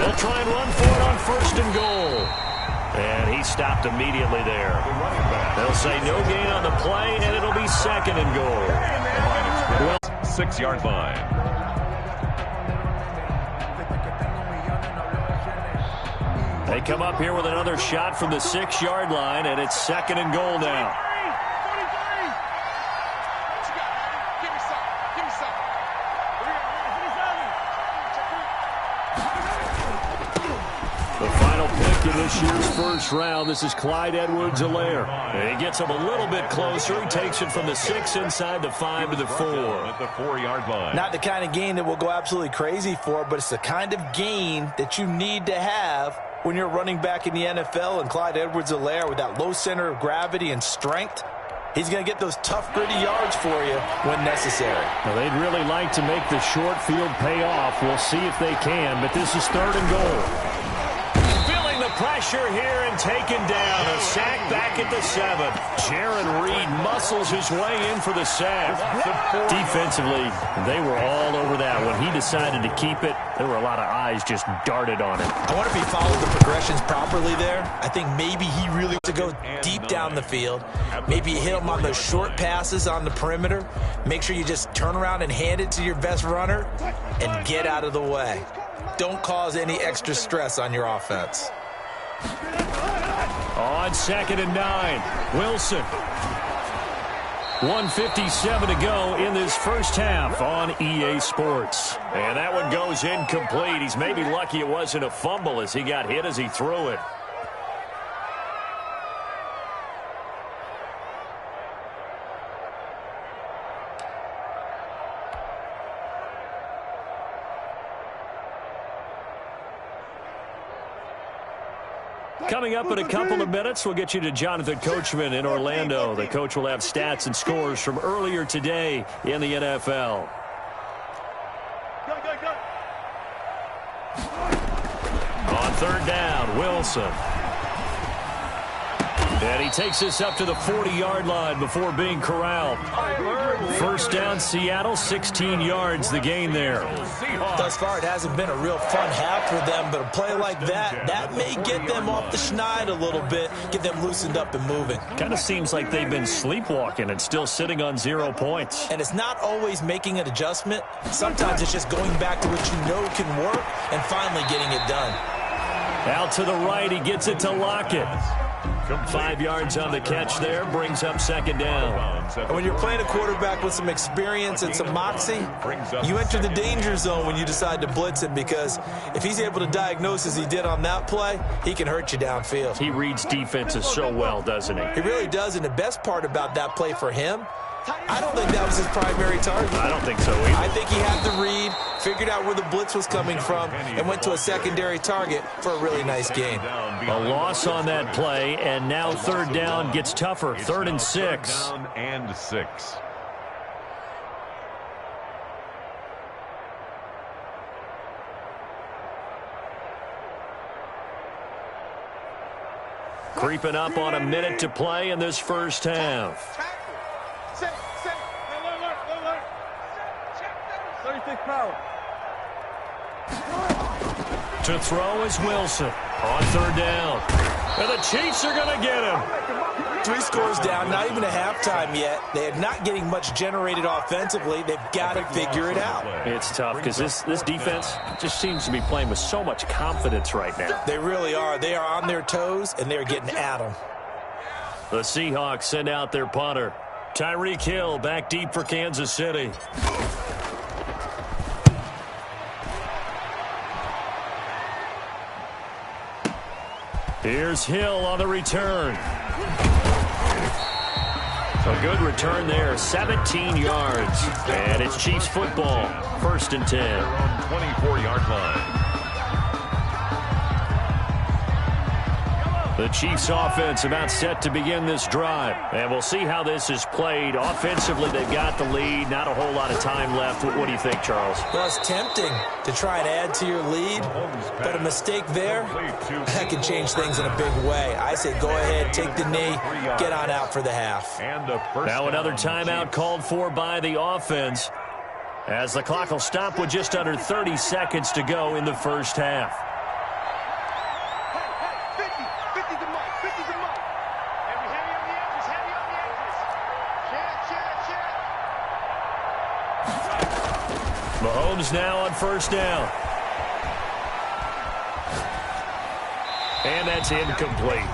They'll try and run for it on 1st and goal. And he stopped immediately there. They'll say no gain on the play, and it'll be 2nd and goal. 6-yard line. They come up here with another shot from the 6-yard line, and it's 2nd and goal now. The final pick in this year's first round, this is Clyde Edwards-Helaire. He gets him a little bit closer. He takes it from the 6 inside the 5 to the 4. At the 4-yard line. Not the kind of gain that we'll go absolutely crazy for, but it's the kind of gain that you need to have when you're running back in the NFL. And Clyde Edwards-Helaire, with that low center of gravity and strength, he's going to get those tough, gritty yards for you when necessary. Well, they'd really like to make the short field pay off. We'll see if they can, but this is 3rd and goal. Feeling the pressure here and taken down. A sack back at the 7. Jaron Reed muscles his way in for the sack. Defensively, they were all over that. When he decided to keep it, there were a lot of eyes just darted on it. I wonder if he followed the progressions properly there. I think maybe he really wants to go deep down the field. Maybe you hit him on those short passes on the perimeter. Make sure you just turn around and hand it to your best runner and get out of the way. Don't cause any extra stress on your offense. On 2nd and 9, Wilson. 1:57 to go in this first half on EA Sports. And that one goes incomplete. He's maybe lucky it wasn't a fumble as he got hit as he threw it. Coming up in a couple of minutes, we'll get you to Jonathan Coachman in Orlando. The coach will have stats and scores from earlier today in the NFL. On 3rd down, Wilson. And he takes this up to the 40-yard line before being corralled. 1st down, Seattle, 16 yards the gain there. Thus far, it hasn't been a real fun half for them, but a play like that may get them off the schneid a little bit, get them loosened up and moving. Kind of seems like they've been sleepwalking and still sitting on 0 points. And it's not always making an adjustment. Sometimes it's just going back to what you know can work and finally getting it done. Out to the right, he gets it to Lockett. 5 yards on the catch there, brings up 2nd down. And when you're playing a quarterback with some experience and some moxie, you enter the danger zone when you decide to blitz him, because if he's able to diagnose as he did on that play, he can hurt you downfield. He reads defenses so well, doesn't he? He really does, and the best part about that play for him, I don't think that was his primary target. I don't think so either. I think he had the read, figured out where the blitz was coming from, and went to a secondary target for a really nice gain. A loss on that play, and now 3rd down gets tougher. 3rd and 6. Down and 6. Creeping up on a minute to play in this first half. To throw is Wilson on 3rd down. And the Chiefs are going to get him. 3 scores down, not even a halftime yet. They are not getting much generated offensively. They've got to figure it out. It's tough because this defense just seems to be playing with so much confidence right now. They really are. They are on their toes, and they're getting at them. The Seahawks send out their punter. Tyreek Hill back deep for Kansas City. Here's Hill on the return. A good return there, 17 yards. And it's Chiefs football, 1st and 10. They're on 24-yard line. The Chiefs offense about set to begin this drive. And we'll see how this is played. Offensively, they've got the lead. Not a whole lot of time left. What do you think, Charles? Well, it's tempting to try and add to your lead, but a mistake there, that can change things in a big way. I say go ahead, take the knee, get on out for the half. Now another timeout called for by the offense, as the clock will stop with just under 30 seconds to go in the first half. Mahomes now on first down. And that's incomplete.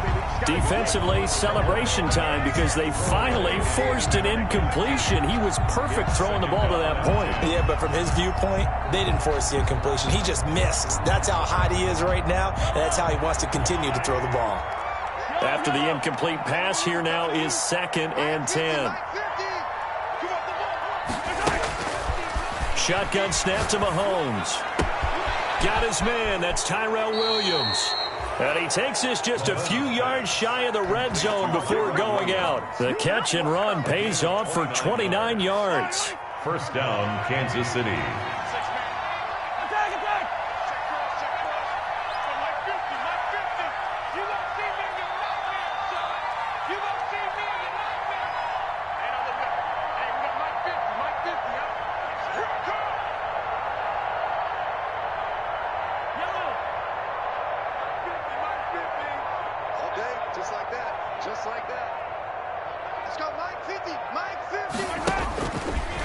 Defensively, celebration time because they finally forced an incompletion. He was perfect throwing the ball to that point. Yeah, but from his viewpoint, they didn't force the incompletion. He just missed. That's how hot he is right now, and that's how he wants to continue to throw the ball. After the incomplete pass, here now is 2nd and 10. Shotgun snap to Mahomes. Got his man. That's Tyrell Williams. And he takes this just a few yards shy of the red zone before going out. The catch and run pays off for 29 yards. First down, Kansas City.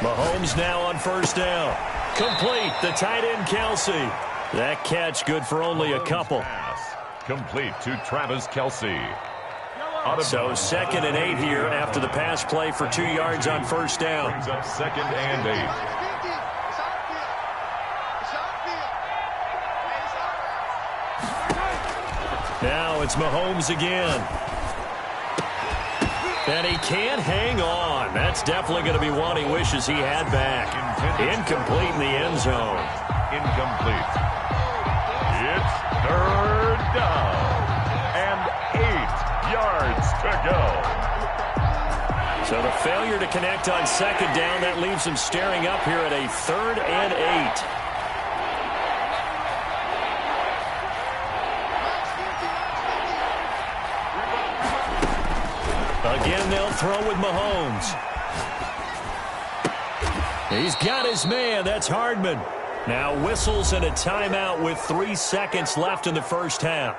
Mahomes now on first down. Complete, the tight end Kelsey. That catch good for only a couple. Pass. Complete to Travis Kelsey. So 2nd and 8 here after the pass play for 2 yards on first down. Brings up 2nd and 8. Now it's Mahomes again. And he can't hang on. That's definitely going to be one he wishes he had back. Incomplete in the end zone. Incomplete. It's 3rd down. And 8 yards to go. So the failure to connect on 2nd down, that leaves him staring up here at a 3rd and 8. Again, they'll throw with Mahomes. He's got his man. That's Hardman. Now whistles and a timeout with 3 seconds left in the first half.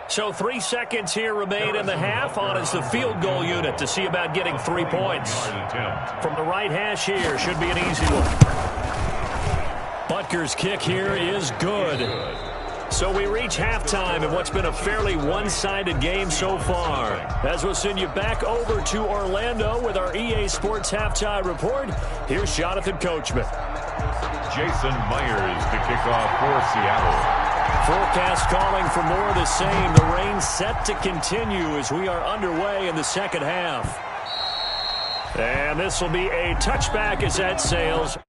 So 3 seconds here remain in the half. On is the field goal unit to see about getting 3 points. From the right hash here, should be an easy one. Butker's kick here is good. So we reach halftime in what's been a fairly one-sided game so far. As we'll send you back over to Orlando with our EA Sports Halftime Report, here's Jonathan Coachman. Jason Myers to kick off for Seattle. Forecast calling for more of the same. The rain set to continue as we are underway in the second half. And this will be a touchback as that sails.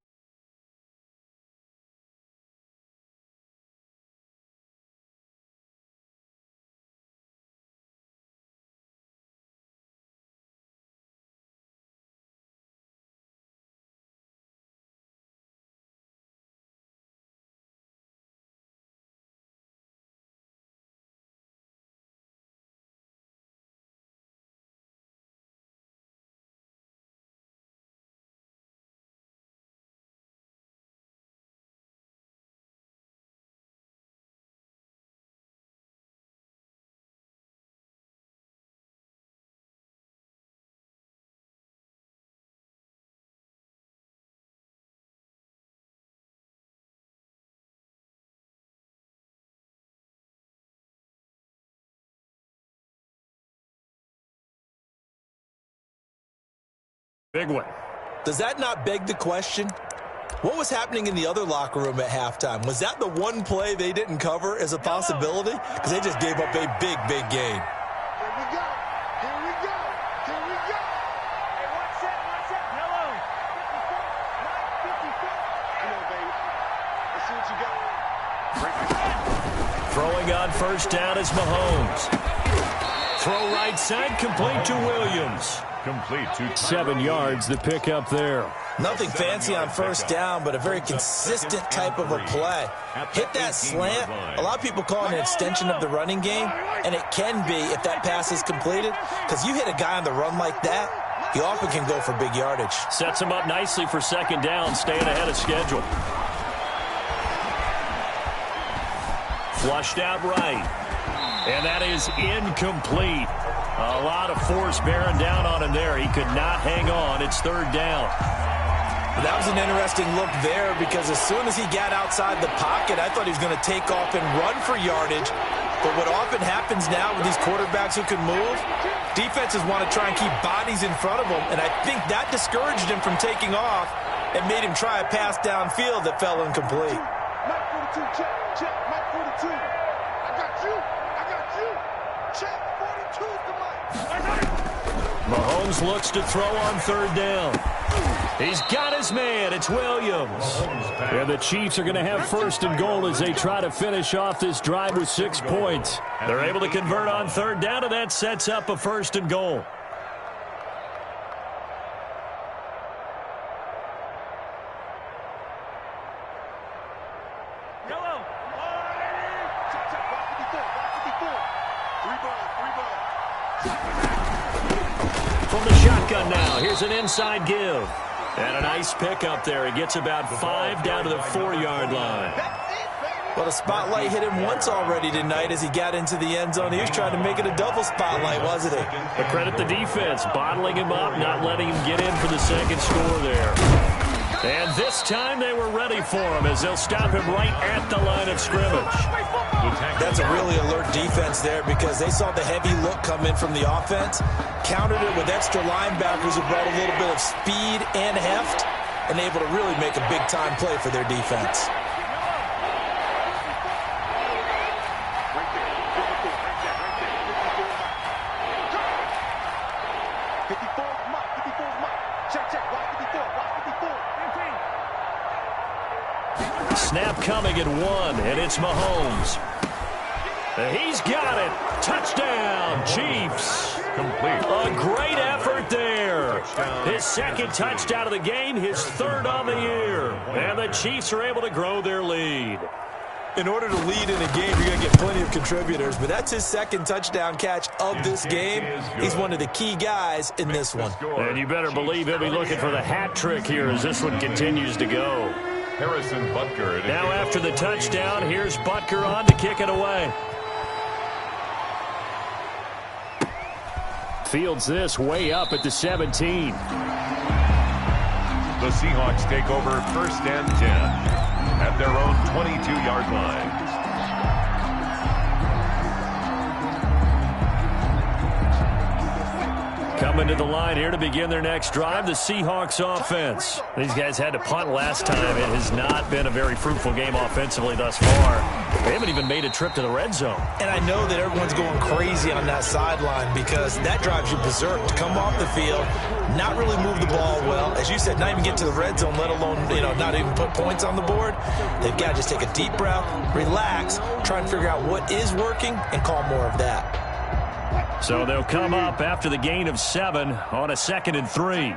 Big one. Does that not beg the question? What was happening in the other locker room at halftime? Was that the one play they didn't cover as a possibility? Because they just gave up a big, big gain. Here we go. Here we go. Here we go. Hey, what's up? What's up? Hello. 54. Come on, baby. Let's see what you got. Throwing on first down is Mahomes. Throw right side, complete to Williams. Complete to 7 yards, the pickup there. Nothing fancy on first down, but a very consistent type of a play. Hit that slant. A lot of people call it an extension of the running game, and it can be if that pass is completed, because you hit a guy on the run like that, he often can go for big yardage. Sets him up nicely for second down, staying ahead of schedule. Flushed out right. And that is incomplete. A lot of force bearing down on him there. He could not hang on. It's third down. That was an interesting look there because as soon as he got outside the pocket, I thought he was going to take off and run for yardage. But what often happens now with these quarterbacks who can move, defenses want to try and keep bodies in front of them, and I think that discouraged him from taking off and made him try a pass downfield that fell incomplete. Mike 42, check, Mike 42. I got you, check, 42's the Mike. Mahomes looks to throw on third down. He's got his man. It's Williams. And the Chiefs are going to have first and goal as they try to finish off this drive with 6 points. They're able to convert on third down, and that sets up a first and goal. From the shotgun now, here's an inside give. And a nice pick up there. He gets about 5 down to the 4-yard line. Well, the spotlight hit him once already tonight as he got into the end zone. He was trying to make it a double spotlight, wasn't he? But credit the defense, bottling him up, not letting him get in for the second score there. And this time they were ready for him as they'll stop him right at the line of scrimmage. That's a really alert defense there because they saw the heavy look come in from the offense, countered it with extra linebackers who brought a little bit of speed and heft, and able to really make a big-time play for their defense. Snap coming at 1, and it's Mahomes. He's got it. Touchdown, Chiefs. Complete. A great effort there. His second touchdown of the game, his third on the year. And the Chiefs are able to grow their lead. In order to lead in a game, you're going to get plenty of contributors, but that's his second touchdown catch of this game. He's one of the key guys in this one. And you better believe he'll be looking for the hat trick here as this one continues to go. Harrison Butker. Now after the touchdown, here's Butker on to kick it away. Fields this way up at the 17. The Seahawks take over first and 10 at their own 22-yard line. Coming to the line here to begin their next drive, the Seahawks offense. These guys had to punt last time. It has not been a very fruitful game offensively thus far. They haven't even made a trip to the red zone. And I know that everyone's going crazy on that sideline because that drives you berserk to come off the field, not really move the ball well. As you said, not even get to the red zone, let alone, not even put points on the board. They've got to just take a deep breath, relax, try and figure out what is working, and call more of that. So they'll come up after the gain of 7 on a 2nd and 3. And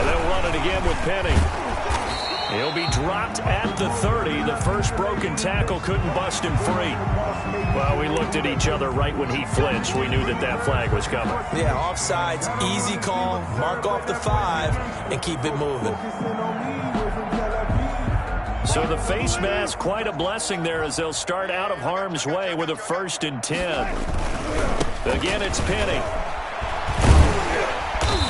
they'll run it again with Penny. He'll be dropped at the 30. The first broken tackle couldn't bust him free. Well, we looked at each other right when he flinched. We knew that that flag was coming. Yeah, offsides, easy call, mark off the 5, and keep it moving. So the face mask, quite a blessing there as they'll start out of harm's way with a 1st and 10. Again, it's Penny.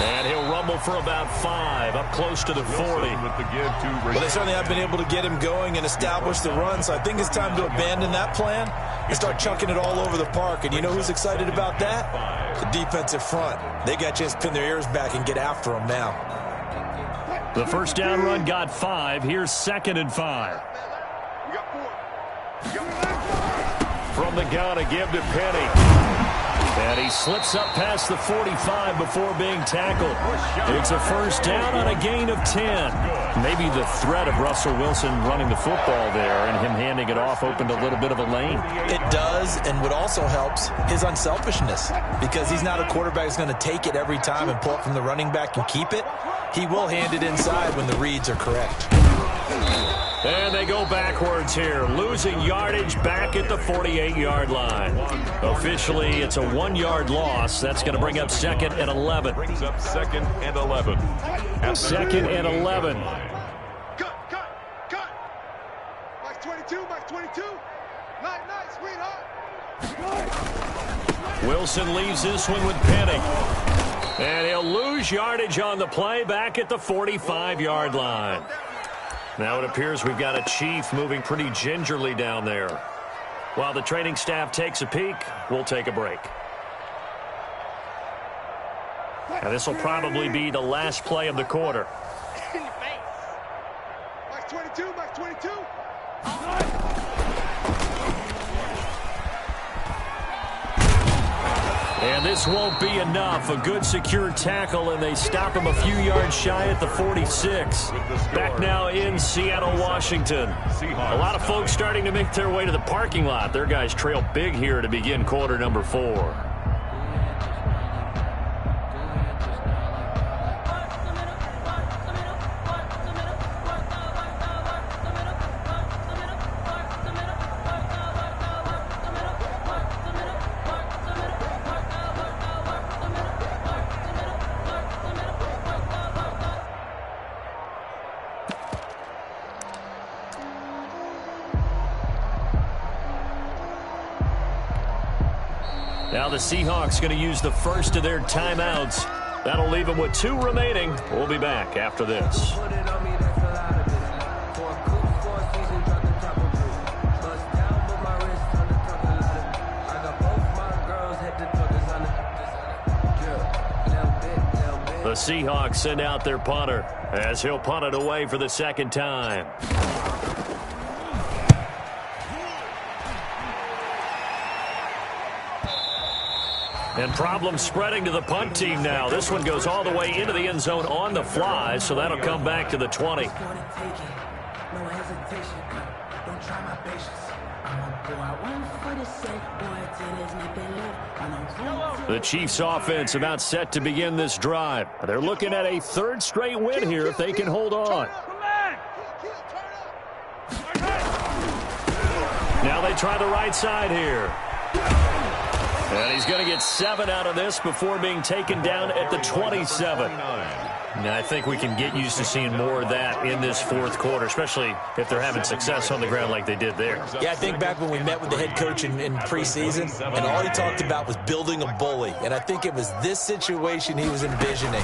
And he'll rumble for about 5, up close to the 40. Well, they certainly have been able to get him going and establish the run, so I think it's time to abandon that plan and start chucking it all over the park. And you know who's excited about that? The defensive front. They got a chance to pin their ears back and get after him now. The first down run got 5. Here's 2nd and 5. From the gun, a give to Penny. And he slips up past the 45 before being tackled. It's a first down on a gain of 10. Maybe the threat of Russell Wilson running the football there and him handing it off opened a little bit of a lane. It does, and what also helps, his unselfishness. Because he's not a quarterback who's going to take it every time and pull it from the running back and keep it. He will hand it inside when the reads are correct. And they go backwards here, losing yardage back at the 48-yard line. Officially, it's a 1-yard loss. That's going to bring up 2nd and 11. Brings up 2nd and 11. 2nd and 11. Cut. Mike 22. Nice. Wilson leaves this one with Penny. And he'll lose yardage on the play back at the 45-yard line. Now it appears we've got a Chief moving pretty gingerly down there. While the training staff takes a peek, we'll take a break. And this will probably be the last play of the quarter. Max 22, Max 22. And this won't be enough. A good secure tackle, and they stop him a few yards shy at the 46. Back now in Seattle, Washington. A lot of folks starting to make their way to the parking lot. Their guys trail big here to begin quarter number 4. Now the Seahawks going to use the first of their timeouts. That'll leave them with 2 remaining. We'll be back after this. The Seahawks send out their punter as he'll punt it away for the second time. And problems spreading to the punt team now. This one goes all the way into the end zone on the fly, so that'll come back to the 20. The Chiefs offense about set to begin this drive. They're looking at a 3rd straight win here if they can hold on. Now they try the right side here. And he's going to get 7 out of this before being taken down at the 27. Now, I think we can get used to seeing more of that in this 4th quarter, especially if they're having success on the ground like they did there. Yeah, I think back when we met with the head coach in preseason, and all he talked about was building a bully. And I think it was this situation he was envisioning.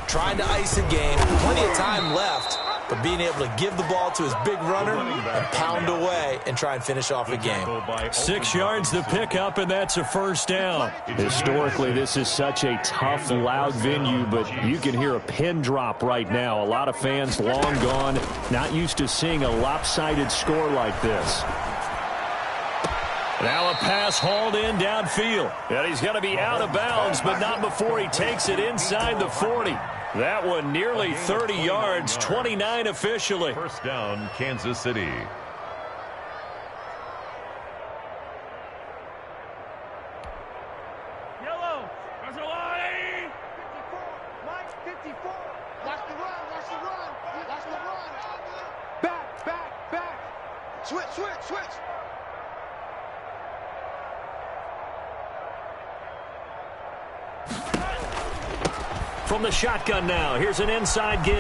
Trying to ice a game, plenty of time left, but being able to give the ball to his big runner and pound away and try and finish off a game. 6 yards to pick up, and that's a first down. Historically, this is such a tough, loud venue, but you can hear a pin drop right now. A lot of fans long gone, not used to seeing a lopsided score like this. Now a pass hauled in downfield. And he's going to be out of bounds, but not before he takes it inside the 40. That one nearly 30 yards, 29 officially. First down, Kansas City. Yellow, there's a line. 54, Mike, 54. Watch the run, watch the run, watch the run. Back, back, back. Switch, switch, switch. From the shotgun now, here's an inside give.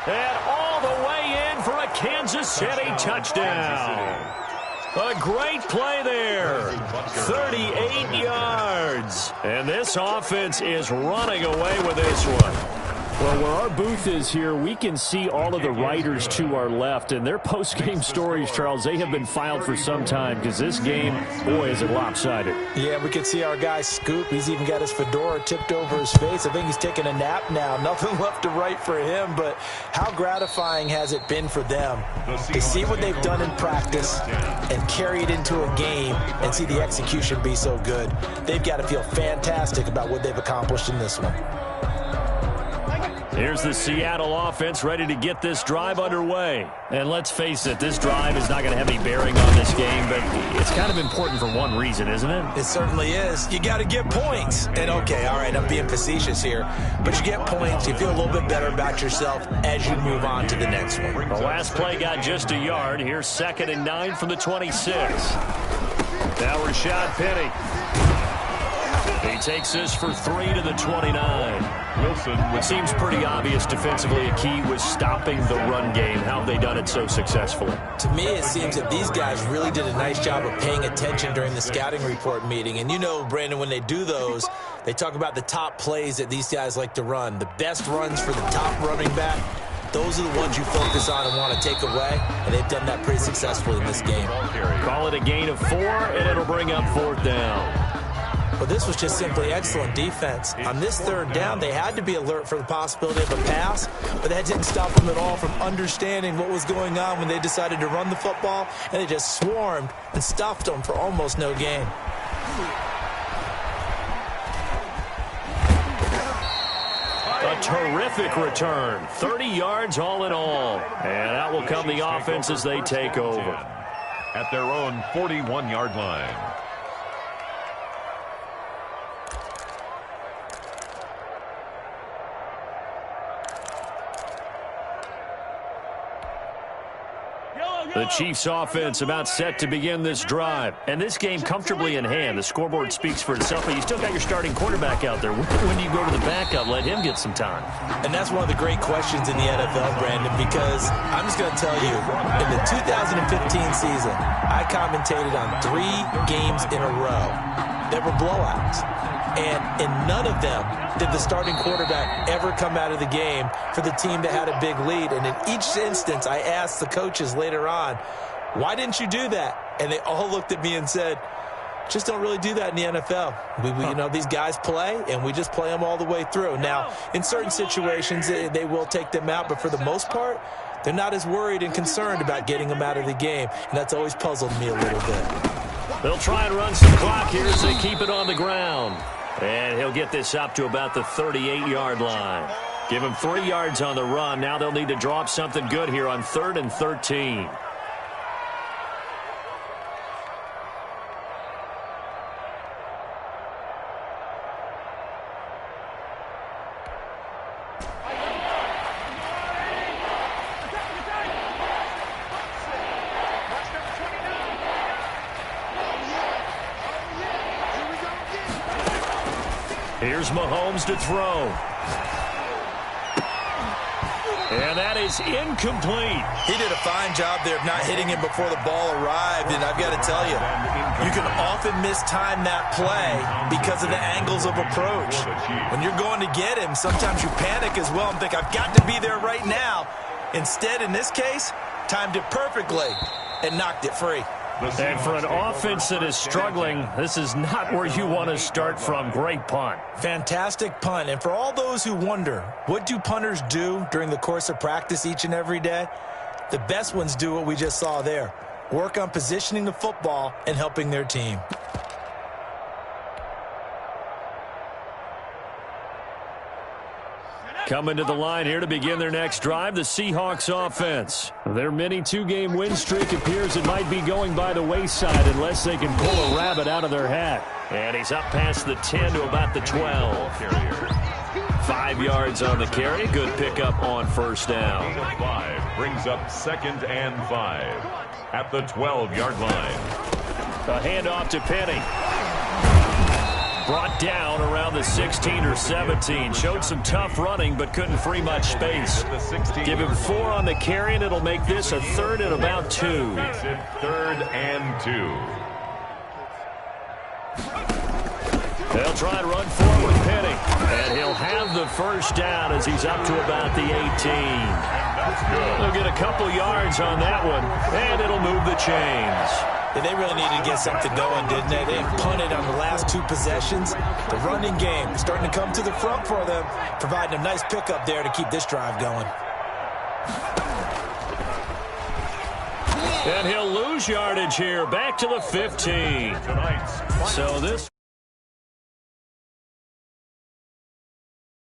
And all the way in for a Kansas City touchdown. A great play there. 38 yards. And this offense is running away with this one. Well, where our booth is here, we can see all of the writers to our left. And their post-game stories, Charles, they have been filed for some time because this game, boy, is it lopsided. Yeah, we can see our guy Scoop. He's even got his fedora tipped over his face. I think he's taking a nap now. Nothing left to write for him, but how gratifying has it been for them to see what they've done in practice and carry it into a game and see the execution be so good. They've got to feel fantastic about what they've accomplished in this one. Here's the Seattle offense ready to get this drive underway. And let's face it, this drive is not going to have any bearing on this game, but it's kind of important for one reason, isn't it? It certainly is. You got to get points. And okay, all right, I'm being facetious here, but you get points, you feel a little bit better about yourself as you move on to the next one. The last play got just a yard. Here's 2nd and 9 from the 26. Now Rashad Penny. He takes this for 3 to the 29. Wilson. It seems pretty obvious defensively a key was stopping the run game. How have they done it so successfully? To me, it seems that these guys really did a nice job of paying attention during the scouting report meeting. And you know, Brandon, when they do those, they talk about the top plays that these guys like to run. The best runs for the top running back, those are the ones you focus on and want to take away. And they've done that pretty successfully in this game. Call it a gain of 4, and it'll bring up 4th down. Well, this was just simply excellent defense. On this 3rd down, they had to be alert for the possibility of a pass, but that didn't stop them at all from understanding what was going on when they decided to run the football, and they just swarmed and stuffed them for almost no gain. A terrific return. 30 yards all in all. And out will come the offense as they take over. At their own 41-yard line. The Chiefs offense about set to begin this drive. And this game comfortably in hand. The scoreboard speaks for itself, but you still got your starting quarterback out there. When do you go to the backup? Let him get some time. And that's one of the great questions in the NFL, Brandon, because I'm just going to tell you, in the 2015 season, I commentated on 3 games in a row. There were blowouts. And in none of them did the starting quarterback ever come out of the game for the team that had a big lead. And in each instance, I asked the coaches later on, why didn't you do that? And they all looked at me and said, just don't really do that in the NFL. You know, these guys play, and we just play them all the way through. Now, in certain situations, they will take them out, but for the most part, they're not as worried and concerned about getting them out of the game. And that's always puzzled me a little bit. They'll try and run some clock here as they keep it on the ground. And he'll get this up to about the 38-yard line. Give him 3 yards on the run. Now they'll need to draw up something good here on 3rd and 13. Here's Mahomes to throw. And that is incomplete. He did a fine job there of not hitting him before the ball arrived. And I've got to tell you, you can often mistime that play because of the angles of approach. When you're going to get him, sometimes you panic as well and think, I've got to be there right now. Instead, in this case, timed it perfectly and knocked it free. And for an offense that is struggling, this is not where you want to start from. Great punt. Fantastic punt. And for all those who wonder, what do punters do during the course of practice each and every day? The best ones do what we just saw there. Work on positioning the football and helping their team. Coming to the line here to begin their next drive, the Seahawks offense. Their mini 2-game win streak appears it might be going by the wayside unless they can pull a rabbit out of their hat. And he's up past the 10 to about the 12. 5 yards on the carry. Good pickup on 1st down. 5 brings up 2nd and 5 at the 12-yard line. A handoff to Penny. Brought down around the 16 or 17. Showed some tough running, but couldn't free much space. Give him 4 on the carry, and it'll make this a 3rd and about 2. 3rd and 2. They'll try and run forward with Penny. And he'll have the 1st down as he's up to about the 18. They'll get a couple yards on that one, and it'll move the chains. Yeah, they really needed to get something going, didn't they? They punted on the last 2 possessions. The running game starting to come to the front for them, providing a nice pickup there to keep this drive going. And he'll lose yardage here, back to the 15. So this...